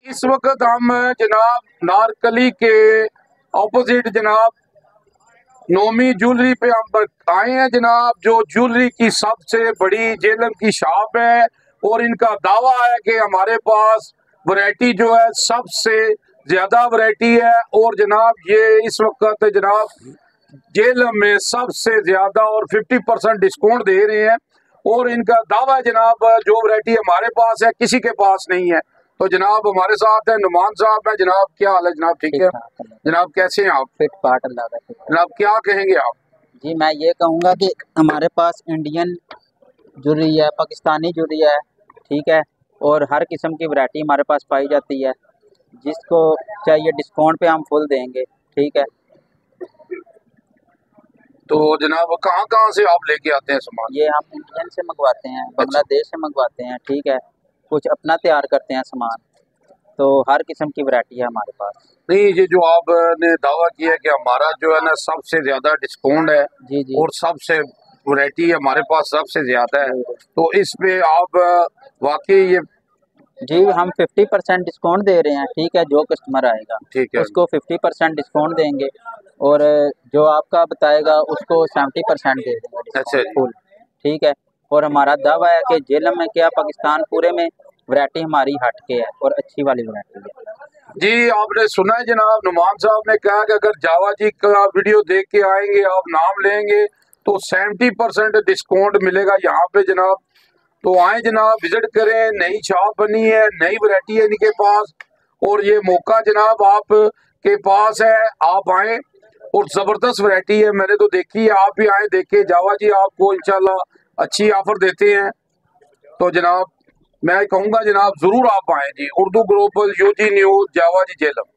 इस वक्त हम जनाब नारकली के ऑपोजिट जनाब नोमी ज्वेलरी पे हम आए हैं जनाब, जो ज्वेलरी की सबसे बड़ी जेलम की शॉप है। और इनका दावा है कि हमारे पास वैरायटी जो है सबसे ज्यादा वैरायटी है। और जनाब ये इस वक्त जनाब जेलम में सबसे ज्यादा और 50% डिस्काउंट दे रहे हैं। और इनका दावा है जनाब जो वैरायटी हमारे पास है किसी के पास नहीं है। तो जनाब हमारे साथ है नुमान साहब है। जनाब क्या हाल है जनाब? ठीक है जनाब, कैसे हैं आप? फिट पार्ट अल्लाह का शुक्र। जनाब क्या कहेंगे आप? जी मैं ये कहूँगा कि हमारे पास इंडियन ज्वेलरी है, पाकिस्तानी ज्वेलरी है, ठीक है, और हर किस्म की वैरायटी हमारे पास पाई जाती है। जिसको चाहिए डिस्काउंट पे हम फुल देंगे, ठीक है। तो जनाब कहाँ कहाँ से आप लेके आते हैं सामान? ये हम इंडियन से मंगवाते हैं, बांग्लादेश से मंगवाते हैं, ठीक है, कुछ अपना तैयार करते हैं सामान। तो हर किस्म की वैरायटी है हमारे पास। नहीं, ये जो आपने दावा किया है कि हमारा जो है ना सबसे ज्यादा डिस्काउंट है जी जी, और सबसे वैरायटी हमारे पास सबसे ज्यादा है, तो इस पे आप वाकई ये जी हम 50% डिस्काउंट दे रहे हैं, ठीक है। जो कस्टमर आएगा ठीक है? उसको 50% डिस्काउंट देंगे, और जो आपका बताएगा उसको 70% दे देंगे अच्छा डिस्काउंट जी। फुल, ठीक है। और हमारा दावा है कि जेलम में क्या पाकिस्तान पूरे में वैरायटी हमारी हट के है और अच्छी वाली वैरायटी है। जी आपने सुना है जनाब, नुमान साहब ने कहा कि अगर जावा जी का वीडियो देख के आएंगे, आप नाम लेंगे तो 70% डिस्काउंट मिलेगा यहाँ पे जनाब। तो आए जनाब, विजिट करें। नई शॉप बनी है, नई वैरायटी है इनके पास, और ये मौका जनाब आप के पास है। आप आए और जबरदस्त वैरायटी है, मैंने तो देखी है। आप भी आए, देखे। जावा जी आपको इंशाल्लाह अच्छी ऑफर देते हैं। तो जनाब मैं कहूँगा जनाब जरूर आप आए जी। उर्दू ग्लोबल, यूजी न्यूज, जावा जी जेलम।